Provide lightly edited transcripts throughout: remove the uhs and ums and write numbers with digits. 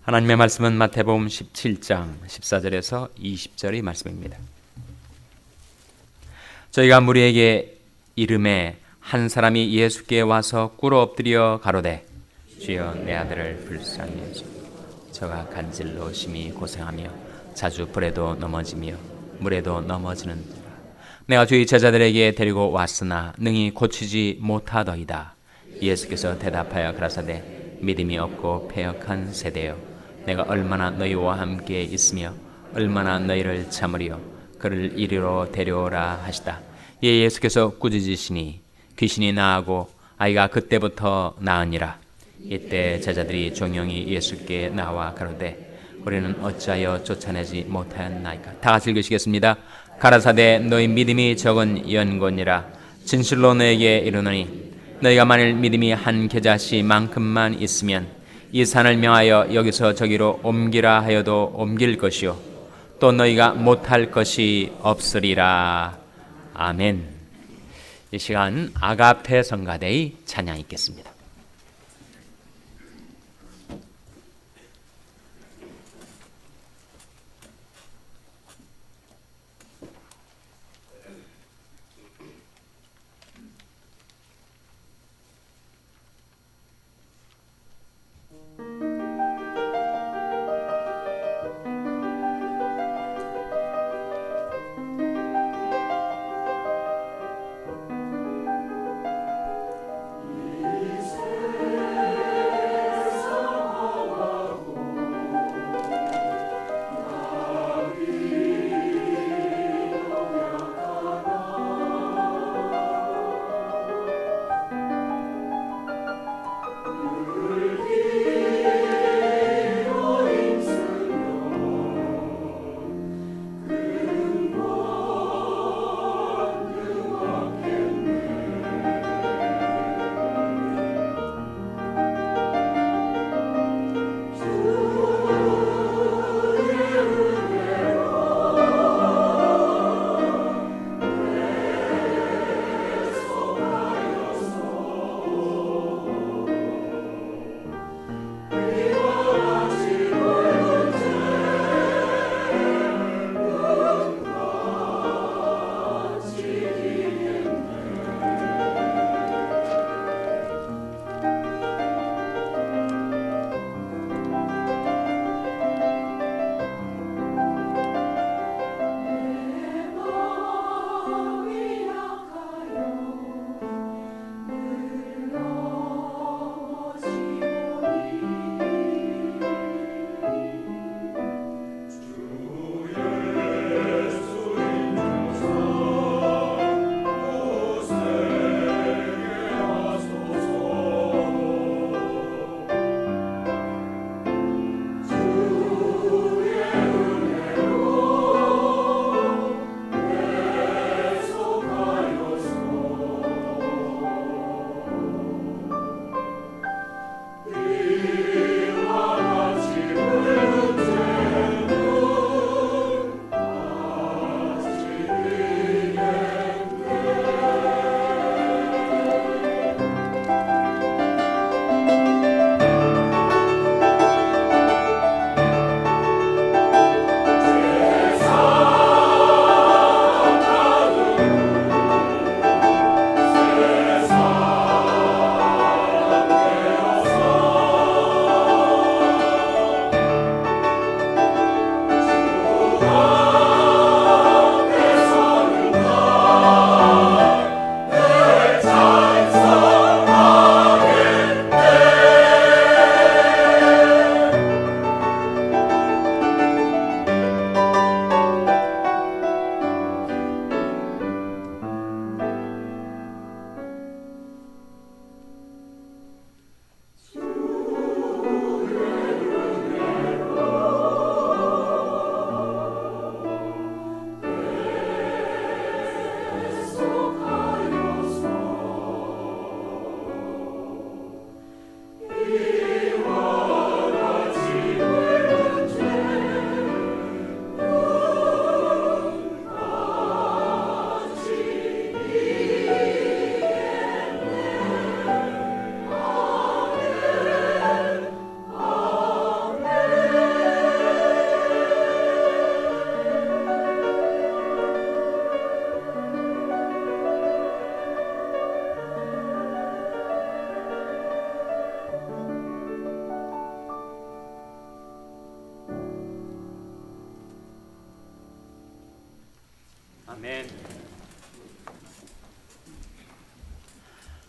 하나님의 말씀은 마태복음 17장 14절에서 20절의 말씀입니다. 저희가 무리에게 이름에 한 사람이 예수께 와서 꿇어 엎드려 가로되 주여 내 아들을 불쌍히 여기소서. 저가 간질로 심히 고생하며 자주 불에도 넘어지며 물에도 넘어지는 내가 주의 제자들에게 데리고 왔으나 능히 고치지 못하더이다. 예수께서 대답하여 가라사대 믿음이 없고 패역한 세대여 내가 얼마나 너희와 함께 있으며 얼마나 너희를 참으리요 그를 이리로 데려오라 하시다. 예, 예수께서 꾸짖으시니 귀신이 나하고 아이가 그때부터 나으니라. 이때 제자들이 종용이 예수께 나와 가로되 우리는 어찌하여 쫓아내지 못하였나이까. 다 같이 읽으시겠습니다. 가라사대 너희 믿음이 적은 연고니라. 진실로 너에게 이르노니 너희가 만일 믿음이 한 겨자씨만큼만 있으면 이 산을 명하여 여기서 저기로 옮기라 하여도 옮길 것이요 또 너희가 못할 것이 없으리라. 아멘. 이 시간 아가페 성가대의 찬양 있겠습니다.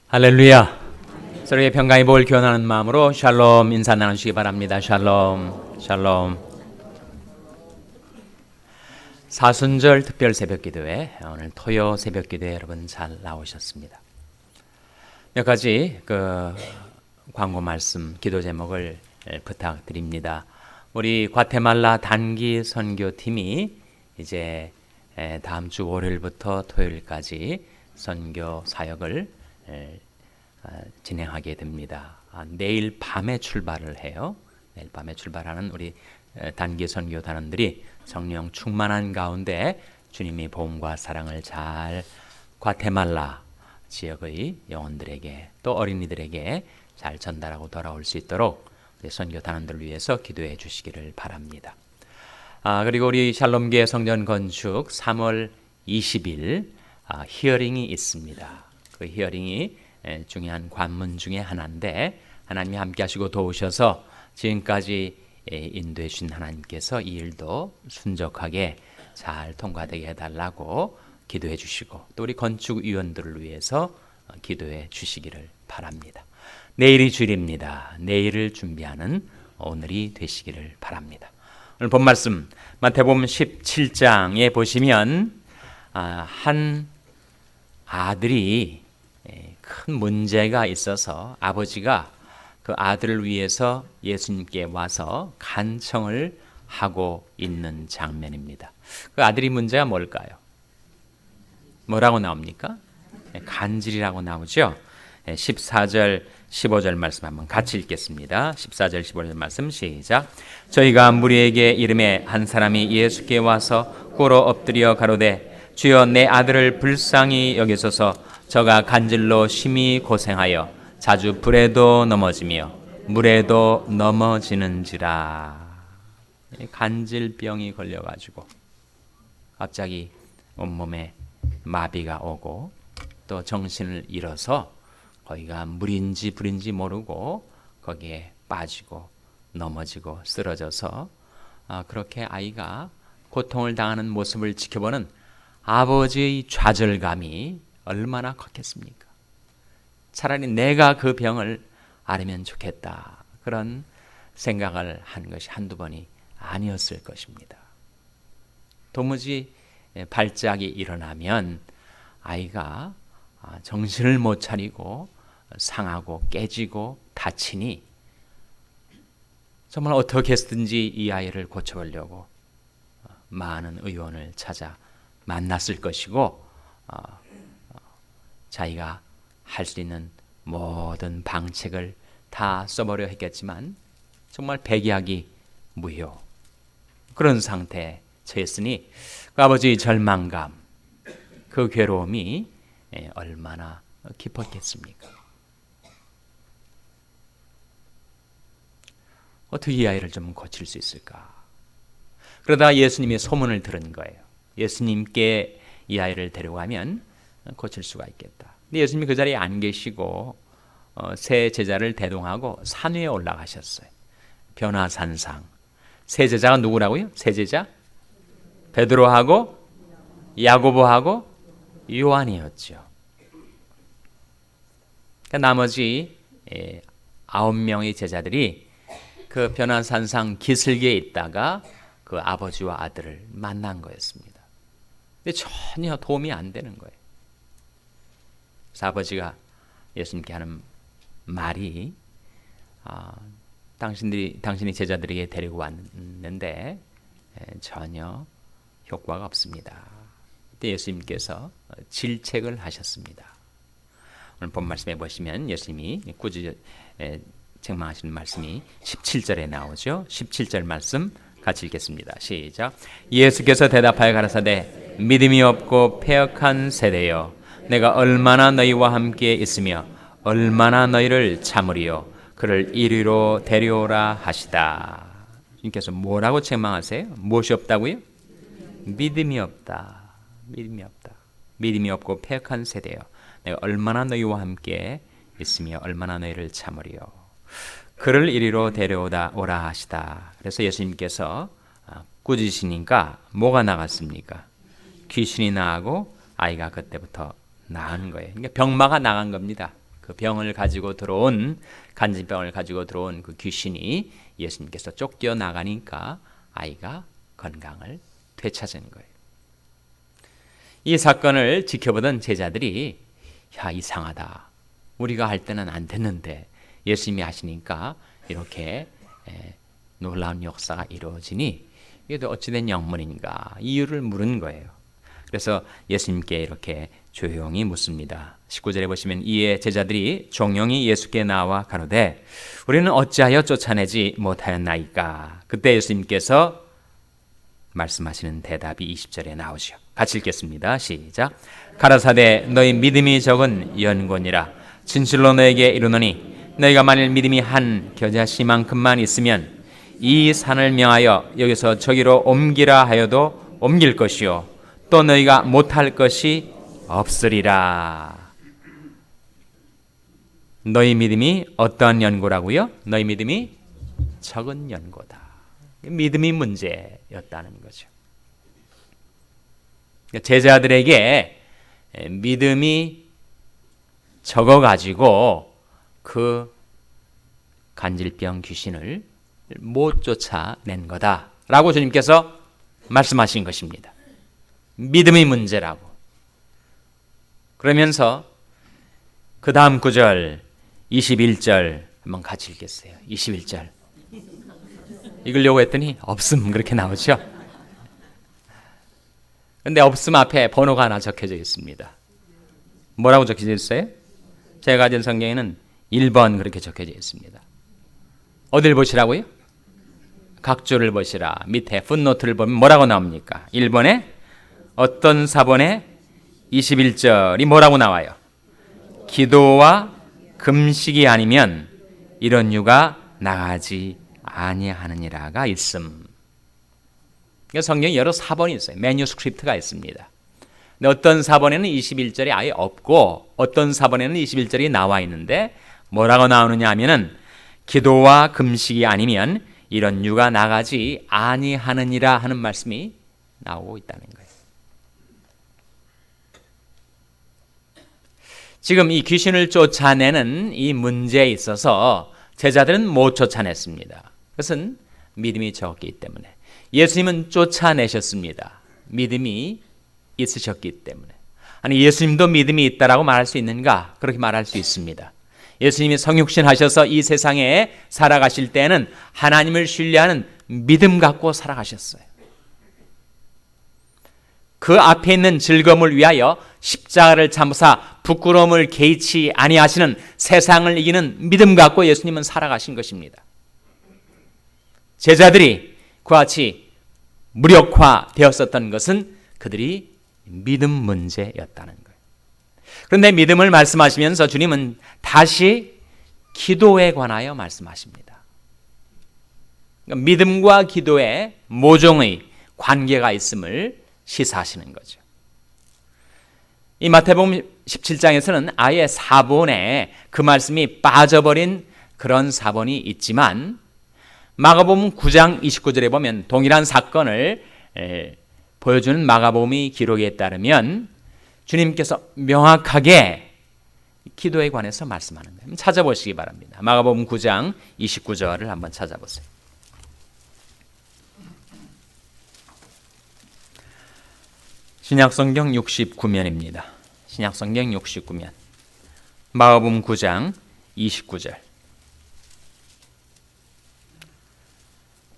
할렐루야. 서로의 평강의 복을 기원하는 마음으로 샬롬 인사 나누시기 바랍니다. 샬롬, 샬롬. 사순절 특별 새벽기도회, 오늘 토요 새벽기도회 여러분 잘 나오셨습니다. 몇 가지 광고 말씀, 기도 제목을 부탁드립니다. 우리 과테말라 단기 선교팀이 이제 다음 주 월요일부터 토요일까지 선교 사역을 진행하게 됩니다. 내일 밤에 출발을 해요. 내일 밤에 출발하는 우리 단기 선교 단원들이 성령 충만한 가운데 주님의 보험과 사랑을 잘 과테말라 지역의 영혼들에게 또 어린이들에게 잘 전달하고 돌아올 수 있도록 우리 선교 단원들을 위해서 기도해 주시기를 바랍니다. 그리고 우리 샬롬교회 성전 건축 3월 20일 히어링이 있습니다. 그 히어링이 중요한 관문 중에 하나인데 하나님이 함께 하시고 도우셔서 지금까지 인도해 주신 하나님께서 이 일도 순적하게 잘 통과되게 해달라고 기도해 주시고 또 우리 건축위원들을 위해서 기도해 주시기를 바랍니다. 내일이 주일입니다. 내일을 준비하는 오늘이 되시기를 바랍니다. 오늘 본 말씀 마태복음 17장에 보시면 한 아들이 큰 문제가 있어서 아버지가 그 아들을 위해서 예수님께 와서 간청을 하고 있는 장면입니다. 그 아들이 문제가 뭘까요? 뭐라고 나옵니까? 간질이라고 나오죠. 14절 15절 말씀 한번 같이 읽겠습니다. 14절 15절 말씀 시작. 저희가 무리에게 이름에 한 사람이 예수께 와서 꿇어 엎드려 가로되 주여 내 아들을 불쌍히 여기소서 저가 간질로 심히 고생하여 자주 불에도 넘어지며 물에도 넘어지는지라. 간질병이 걸려가지고 갑자기 온몸에 마비가 오고 또 정신을 잃어서 거기가 물인지 불인지 모르고 거기에 빠지고 넘어지고 쓰러져서 그렇게 아이가 고통을 당하는 모습을 지켜보는 아버지의 좌절감이 얼마나 컸겠습니까? 차라리 내가 그 병을 앓으면 좋겠다. 그런 생각을 한 것이 한두 번이 아니었을 것입니다. 도무지 발작이 일어나면 아이가 정신을 못 차리고 상하고 깨지고 다치니 정말 어떻게 해서든지 이 아이를 고쳐보려고 많은 의원을 찾아 만났을 것이고 자기가 할 수 있는 모든 방책을 다 써보려 했겠지만 정말 백약이 무효 그런 상태에 처했으니 그 아버지의 절망감 그 괴로움이 얼마나 깊었겠습니까? 어떻게 이 아이를 좀 고칠 수 있을까? 그러다 예수님의 소문을 들은 거예요. 예수님께 이 아이를 데려가면 고칠 수가 있겠다. 근데 예수님이 그 자리에 안 계시고 세 제자를 대동하고 산 위에 올라가셨어요. 변화산상. 세 제자가 누구라고요? 세 제자? 베드로하고 야고보하고 요한이었죠. 그러니까 나머지 9명의 제자들이 그 변화산상 기슭에 있다가 그 아버지와 아들을 만난 거였습니다. 근데 전혀 도움이 안 되는 거예요. 그래서 아버지가 예수님께 하는 말이 당신이 제자들에게 데리고 왔는데 전혀 효과가 없습니다. 그때 예수님께서 질책을 하셨습니다. 오늘 본 말씀에 보시면 예수님이 꾸준히 책망하시는 말씀이 17절에 나오죠. 17절 말씀 같이 읽겠습니다. 시작. 예수께서 대답하여 가라사대 믿음이 없고 패역한 세대여 내가 얼마나 너희와 함께 있으며 얼마나 너희를 참으리요 그를 이리로 데려오라 하시다. 주님께서 뭐라고 책망하세요? 무엇이 없다고요? 믿음이 없다. 믿음이 없다. 믿음이 없고 패역한 세대여 내가 얼마나 너희와 함께 있으며 얼마나 너희를 참으리요 그를 이리로 데려오라 하시다. 그래서 예수님께서 꾸짖으시니까 뭐가 나갔습니까? 귀신이 나가고 아이가 그때부터 나은 거예요. 그러니까 병마가 나간 겁니다. 그 병을 가지고 들어온, 간질병을 가지고 들어온 그 귀신이 예수님께서 쫓겨 나가니까 아이가 건강을 되찾은 거예요. 이 사건을 지켜보던 제자들이 야, 이상하다. 우리가 할 때는 안 됐는데 예수님이 하시니까 이렇게 놀라운 역사가 이루어지니 이게 어찌된 영문인가 이유를 물은 거예요. 그래서 예수님께 이렇게 조용히 묻습니다. 19절에 보시면 이에 제자들이 종용이 예수께 나와 가로되 우리는 어찌하여 쫓아내지 못하였나이까. 그때 예수님께서 말씀하시는 대답이 20절에 나오죠. 같이 읽겠습니다. 시작. 가라사대 너희 믿음이 적은 연곤이라. 진실로 너에게 이르노니 너희가 만일 믿음이 한 겨자씨만큼만 있으면 이 산을 명하여 여기서 저기로 옮기라 하여도 옮길 것이요 또 너희가 못할 것이 없으리라. 너희 믿음이 어떠한 연고라고요? 너희 믿음이 적은 연고다. 믿음이 문제였다는 거죠. 제자들에게 믿음이 적어가지고 그 간질병 귀신을 못 쫓아낸 거다라고 주님께서 말씀하신 것입니다. 믿음이 문제라고. 그러면서 그 다음 구절 21절 한번 같이 읽겠어요. 21절 읽으려고 했더니 없음 그렇게 나오죠. 근데 없음 앞에 번호가 하나 적혀져 있습니다. 뭐라고 적혀져 있어요? 제가 가진 성경에는 1번 그렇게 적혀져 있습니다. 어딜 보시라고요? 각조를 보시라. 밑에 풋노트를 보면 뭐라고 나옵니까? 1번에 어떤 사본에 21절이 뭐라고 나와요? 기도와 금식이 아니면 이런 유가 나가지 아니하느니라가 있음. 성경에 여러 사본이 있어요. 매뉴스크립트가 있습니다. 근데 어떤 사본에는 21절이 아예 없고 어떤 사본에는 21절이 나와 있는데 뭐라고 나오느냐 하면은 기도와 금식이 아니면 이런 유가 나가지 아니하느니라 하는 말씀이 나오고 있다는 거예요. 지금 이 귀신을 쫓아내는 이 문제에 있어서 제자들은 못 쫓아냈습니다. 그것은 믿음이 적기 때문에. 예수님은 쫓아내셨습니다. 믿음이 있으셨기 때문에. 아니 예수님도 믿음이 있다라고 말할 수 있는가? 그렇게 말할 수 있습니다. 예수님이 성육신 하셔서 이 세상에 살아가실 때는 하나님을 신뢰하는 믿음 갖고 살아가셨어요. 그 앞에 있는 즐거움을 위하여 십자가를 참으사 부끄러움을 개의치 아니하시는 세상을 이기는 믿음 갖고 예수님은 살아가신 것입니다. 제자들이 그와 같이 무력화되었었던 것은 그들이 믿음 문제였다는 거예요. 그런데 믿음을 말씀하시면서 주님은 다시 기도에 관하여 말씀하십니다. 그러니까 믿음과 기도에 모종의 관계가 있음을 시사하시는 거죠. 이 마태복음 17장에서는 아예 사본에 그 말씀이 빠져버린 그런 사본이 있지만 마가복음 9장 29절에 보면 동일한 사건을 보여주는 마가복음의 기록에 따르면 주님께서 명확하게 기도에 관해서 말씀하는 거예요. 찾아보시기 바랍니다. 마가복음 9장 29절을 한번 찾아보세요. 신약성경 69면입니다. 신약성경 69면 마가복음 9장 29절.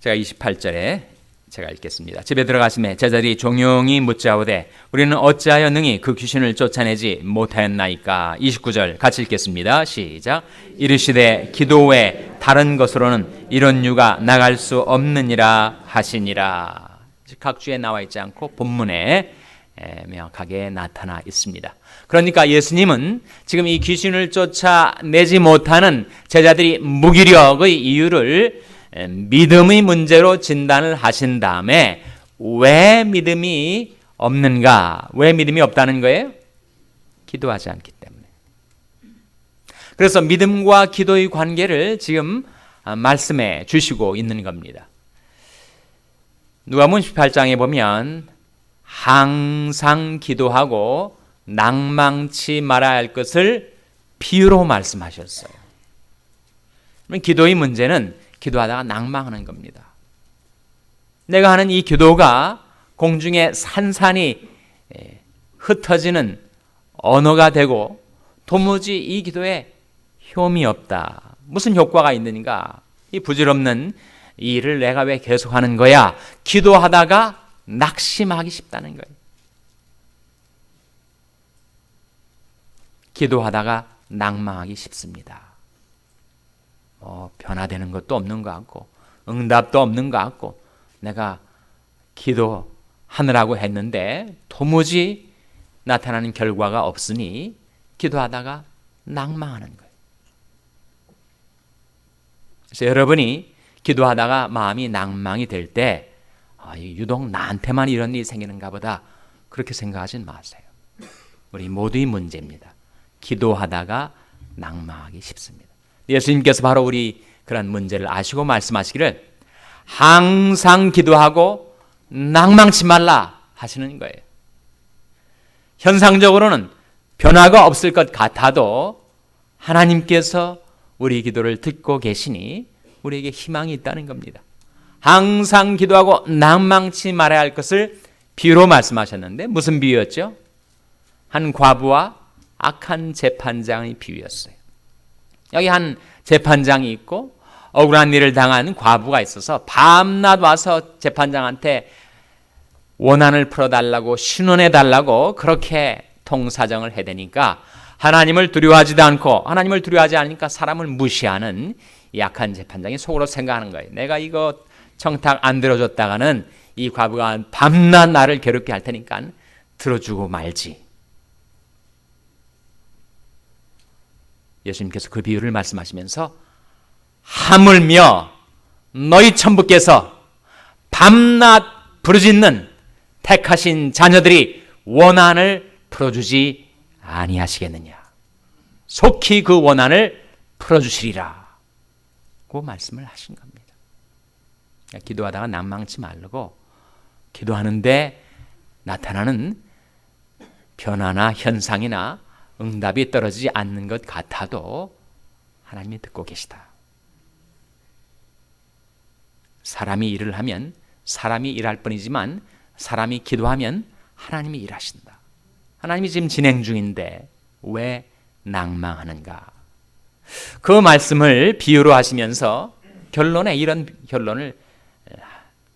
제가 28절에 제가 읽겠습니다. 집에 들어가심에 제자들이 종용이 묻자오되 우리는 어찌하여 능히 그 귀신을 쫓아내지 못하였나이까. 29절 같이 읽겠습니다. 시작. 이르시되 기도 외 다른 것으로는 이런 유가 나갈 수 없느니라 하시니라. 각주에 나와 있지 않고 본문에 명확하게 나타나 있습니다. 그러니까 예수님은 지금 이 귀신을 쫓아내지 못하는 제자들이 무기력의 이유를 믿음의 문제로 진단을 하신 다음에 왜 믿음이 없는가? 왜 믿음이 없다는 거예요? 기도하지 않기 때문에. 그래서 믿음과 기도의 관계를 지금 말씀해 주시고 있는 겁니다. 누가복음 18장에 보면 항상 기도하고 낭망치 말아야 할 것을 비유로 말씀하셨어요. 기도의 문제는 기도하다가 낭망하는 겁니다. 내가 하는 이 기도가 공중에 산산이 흩어지는 언어가 되고 도무지 이 기도에 효험이 없다. 무슨 효과가 있는가? 이 부질없는 이 일을 내가 왜 계속하는 거야? 기도하다가 낙심하기 쉽다는 거예요. 기도하다가 낭망하기 쉽습니다. 변화되는 것도 없는 것 같고 응답도 없는 것 같고 내가 기도하느라고 했는데 도무지 나타나는 결과가 없으니 기도하다가 낭망하는 거예요. 그래서 여러분이 기도하다가 마음이 낭망이 될 때 유독 나한테만 이런 일이 생기는가 보다 그렇게 생각하진 마세요. 우리 모두의 문제입니다. 기도하다가 낭망하기 쉽습니다. 예수님께서 바로 우리 그런 문제를 아시고 말씀하시기를 항상 기도하고 낭망치 말라 하시는 거예요. 현상적으로는 변화가 없을 것 같아도 하나님께서 우리 기도를 듣고 계시니 우리에게 희망이 있다는 겁니다. 항상 기도하고 낭망치 말아야 할 것을 비유로 말씀하셨는데 무슨 비유였죠? 한 과부와 악한 재판장의 비유였어요. 여기 한 재판장이 있고 억울한 일을 당한 과부가 있어서 밤낮 와서 재판장한테 원한을 풀어달라고 신원해달라고 그렇게 통사정을 해대니까 하나님을 두려워하지도 않고 하나님을 두려워하지 않으니까 사람을 무시하는 이 악한 재판장이 속으로 생각하는 거예요. 내가 이거 청탁 안 들어줬다가는 이 과부가 밤낮 나를 괴롭게 할 테니까 들어주고 말지. 예수님께서 그 비유를 말씀하시면서 하물며 너희 천부께서 밤낮 부르짖는 택하신 자녀들이 원한을 풀어주지 아니하시겠느냐. 속히 그 원한을 풀어주시리라 고 말씀을 하신 겁니다. 기도하다가 낭망치 말고 기도하는데 나타나는 변화나 현상이나 응답이 떨어지지 않는 것 같아도 하나님이 듣고 계시다. 사람이 일을 하면 사람이 일할 뿐이지만 사람이 기도하면 하나님이 일하신다. 하나님이 지금 진행 중인데 왜 낭망하는가? 그 말씀을 비유로 하시면서 결론에 이런 결론을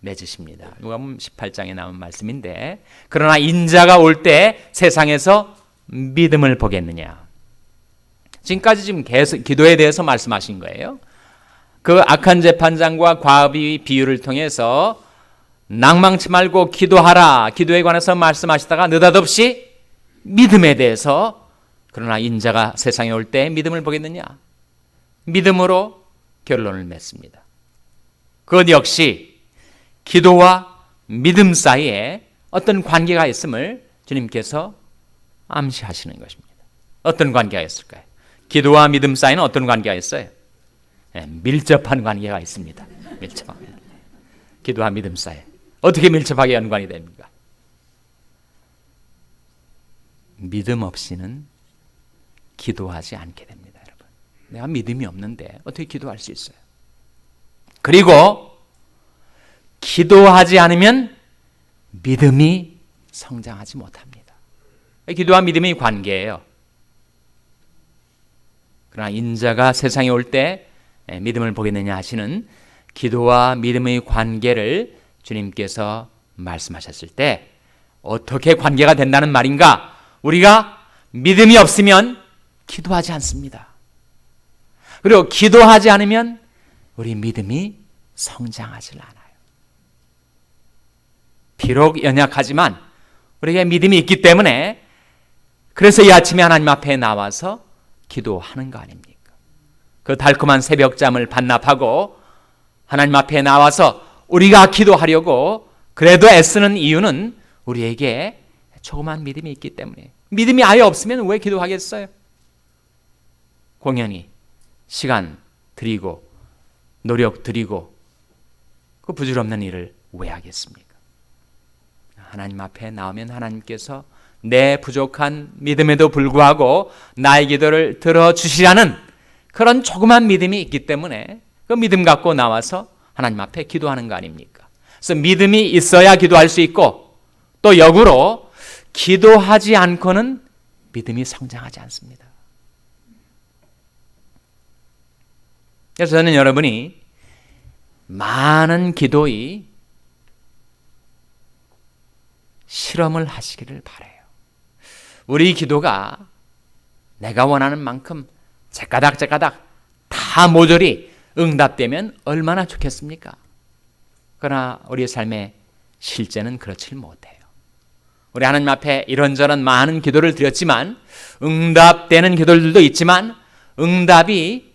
맺으십니다. 누가복음 18장에 나온 말씀인데 그러나 인자가 올 때 세상에서 믿음을 보겠느냐. 지금까지 지금 계속 기도에 대해서 말씀하신 거예요. 그 악한 재판장과 과부의 비유를 통해서 낭망치 말고 기도하라. 기도에 관해서 말씀하시다가 느닷없이 믿음에 대해서 그러나 인자가 세상에 올 때 믿음을 보겠느냐. 믿음으로 결론을 맺습니다. 그것 역시 기도와 믿음 사이에 어떤 관계가 있음을 주님께서 암시하시는 것입니다. 어떤 관계가 있을까요? 기도와 믿음 사이에는 어떤 관계가 있어요? 밀접한 관계가 있습니다. 밀접한 관계. 기도와 믿음 사이 어떻게 밀접하게 연관이 됩니까? 믿음 없이는 기도하지 않게 됩니다, 여러분. 내가 믿음이 없는데 어떻게 기도할 수 있어요? 그리고 기도하지 않으면 믿음이 성장하지 못합니다. 기도와 믿음의 관계예요. 그러나 인자가 세상에 올 때 믿음을 보겠느냐 하시는 기도와 믿음의 관계를 주님께서 말씀하셨을 때 어떻게 관계가 된다는 말인가? 우리가 믿음이 없으면 기도하지 않습니다. 그리고 기도하지 않으면 우리 믿음이 성장하지 않아요. 비록 연약하지만 우리에게 믿음이 있기 때문에 그래서 이 아침에 하나님 앞에 나와서 기도하는 거 아닙니까? 그 달콤한 새벽잠을 반납하고 하나님 앞에 나와서 우리가 기도하려고 그래도 애쓰는 이유는 우리에게 조그만 믿음이 있기 때문에. 믿음이 아예 없으면 왜 기도하겠어요? 공연히 시간 들이고 노력 들이고 그 부질없는 일을 왜 하겠습니까? 하나님 앞에 나오면 하나님께서 내 부족한 믿음에도 불구하고 나의 기도를 들어주시라는 그런 조그만 믿음이 있기 때문에 그 믿음 갖고 나와서 하나님 앞에 기도하는 거 아닙니까? 그래서 믿음이 있어야 기도할 수 있고, 또 역으로 기도하지 않고는 믿음이 성장하지 않습니다. 그래서 저는 여러분이 많은 기도의 실험을 하시기를 바라요. 우리 기도가 내가 원하는 만큼 제까닥 다 모조리 응답되면 얼마나 좋겠습니까? 그러나 우리의 삶의 실제는 그렇지 못해요. 우리 하나님 앞에 이런저런 많은 기도를 드렸지만, 응답되는 기도들도 있지만 응답이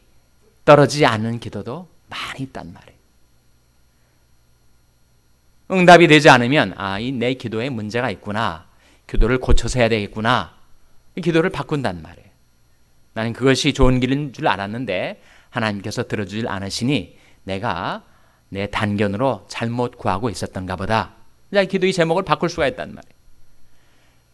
떨어지지 않는 기도도 많이 있단 말이에요. 응답이 되지 않으면 이 내 기도에 문제가 있구나, 기도를 고쳐서 해야 되겠구나, 기도를 바꾼단 말이에요. 나는 그것이 좋은 길인 줄 알았는데 하나님께서 들어주질 않으시니 내가 내 단견으로 잘못 구하고 있었던가 보다. 기도의 제목을 바꿀 수가 있단 말이에요.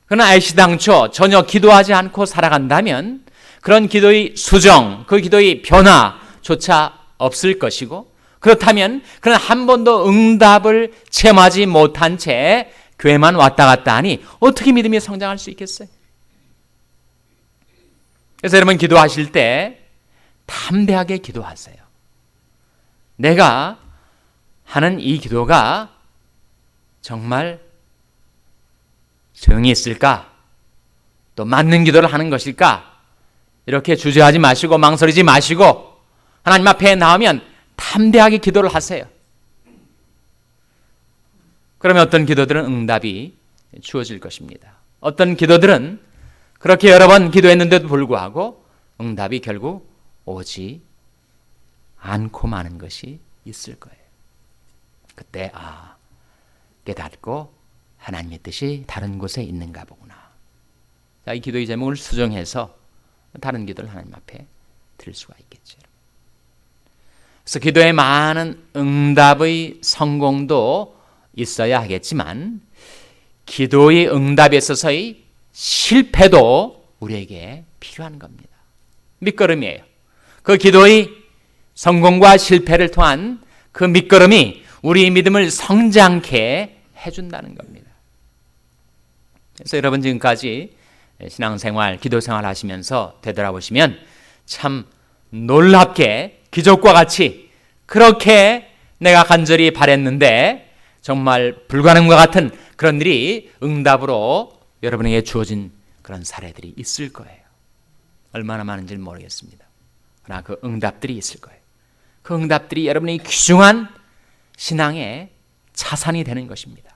그러나 애시당초 전혀 기도하지 않고 살아간다면 그런 기도의 수정, 그 기도의 변화조차 없을 것이고, 그렇다면 그는 한 번도 응답을 체험하지 못한 채 교회만 왔다 갔다 하니 어떻게 믿음이 성장할 수 있겠어요? 그래서 여러분, 기도하실 때 담대하게 기도하세요. 내가 하는 이 기도가 정말 소용이 있을까? 또 맞는 기도를 하는 것일까? 이렇게 주저하지 마시고 망설이지 마시고 하나님 앞에 나오면 담대하게 기도를 하세요. 그러면 어떤 기도들은 응답이 주어질 것입니다. 어떤 기도들은 그렇게 여러 번 기도했는데도 불구하고 응답이 결국 오지 않고 마는 것이 있을 거예요. 그때 깨닫고 하나님의 뜻이 다른 곳에 있는가 보구나. 이 기도의 제목을 수정해서 다른 기도를 하나님 앞에 드릴 수가 있겠죠. 그래서 기도에 많은 응답의 성공도 있어야 하겠지만 기도의 응답에 있어서의 실패도 우리에게 필요한 겁니다. 밑거름이에요. 그 기도의 성공과 실패를 통한 그 밑거름이 우리 믿음을 성장케 해준다는 겁니다. 그래서 여러분, 지금까지 신앙생활, 기도생활 하시면서 되돌아보시면 참 놀랍게 기적과 같이 그렇게 내가 간절히 바랬는데 정말 불가능과 같은 그런 일이 응답으로 여러분에게 주어진 그런 사례들이 있을 거예요. 얼마나 많은지는 모르겠습니다. 그러나 그 응답들이 있을 거예요. 그 응답들이 여러분의 귀중한 신앙의 자산이 되는 것입니다.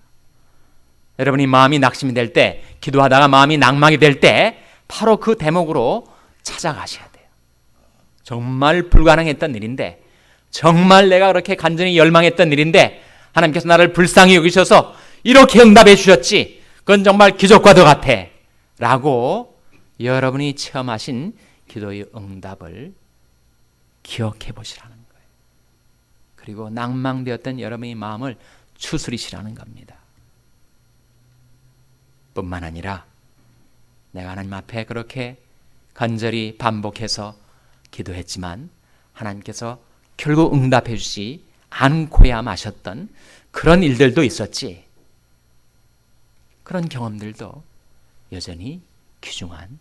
여러분이 마음이 낙심이 될 때, 기도하다가 마음이 낭망이 될 때 바로 그 대목으로 찾아가셔야 돼요. 정말 불가능했던 일인데, 정말 내가 그렇게 간절히 열망했던 일인데 하나님께서 나를 불쌍히 여기셔서 이렇게 응답해 주셨지, 그건 정말 기적과도 같아 라고 여러분이 체험하신 기도의 응답을 기억해 보시라는 거예요. 그리고 낭망되었던 여러분의 마음을 추스리시라는 겁니다. 뿐만 아니라 내가 하나님 앞에 그렇게 간절히 반복해서 기도했지만 하나님께서 결국 응답해 주지 않고야 마셨던 그런 일들도 있었지. 그런 경험들도 여전히 귀중한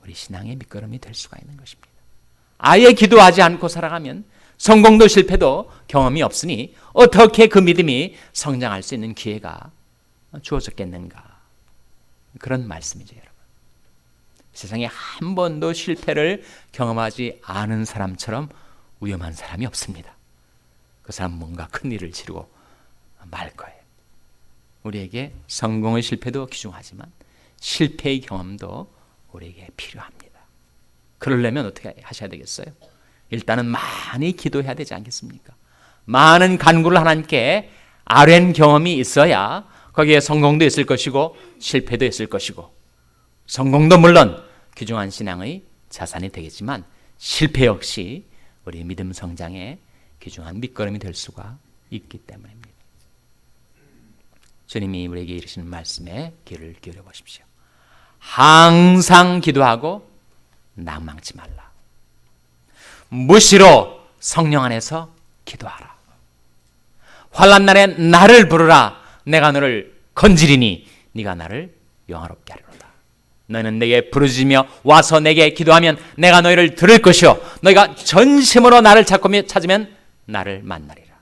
우리 신앙의 밑거름이 될 수가 있는 것입니다. 아예 기도하지 않고 살아가면 성공도 실패도 경험이 없으니 어떻게 그 믿음이 성장할 수 있는 기회가 주어졌겠는가. 그런 말씀이죠, 여러분. 세상에 한 번도 실패를 경험하지 않은 사람처럼 위험한 사람이 없습니다. 그 사람은 뭔가 큰 일을 치르고 말 거예요. 우리에게 성공의 실패도 귀중하지만 실패의 경험도 우리에게 필요합니다. 그러려면 어떻게 하셔야 되겠어요? 일단은 많이 기도해야 되지 않겠습니까? 많은 간구를 하나님께 아뢰는 경험이 있어야 거기에 성공도 있을 것이고 실패도 있을 것이고, 성공도 물론 귀중한 신앙의 자산이 되겠지만 실패 역시 우리 믿음 성장의 귀중한 밑거름이 될 수가 있기 때문입니다. 주님이 우리에게 이르시는 말씀에 귀를 기울여 보십시오. 항상 기도하고 낭망치 말라. 무시로 성령 안에서 기도하라. 환난 날에 나를 부르라. 내가 너를 건지리니 네가 나를 영화롭게 하리로다. 너희는 내게 부르짖으며 와서 내게 기도하면 내가 너희를 들을 것이요 너희가 전심으로 나를 찾으면 나를 만나리라.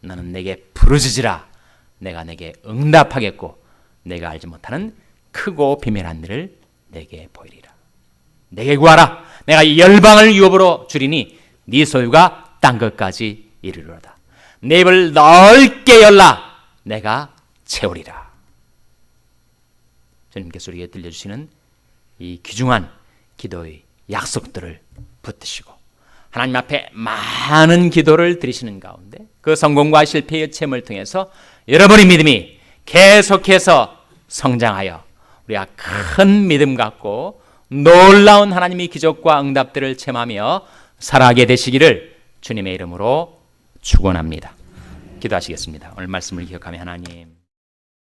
너는 내게 부르짖으라. 내가 내게 응답하겠고 내가 알지 못하는 크고 비밀한 일을 내게 보이리라. 내게 구하라. 내가 열방을 유업으로 주리니 네 소유가 땅 끝까지 이르리로다. 내 입을 넓게 열라. 내가 채우리라. 주님께서 우리에게 들려주시는 이 귀중한 기도의 약속들을 붙드시고 하나님 앞에 많은 기도를 드리시는 가운데 그 성공과 실패의 체험을 통해서 여러분의 믿음이 계속해서 성장하여 우리가 큰 믿음 갖고 놀라운 하나님의 기적과 응답들을 체험하며 살아가게 되시기를 주님의 이름으로 축원합니다. 기도하시겠습니다. 오늘 말씀을 기억하며 하나님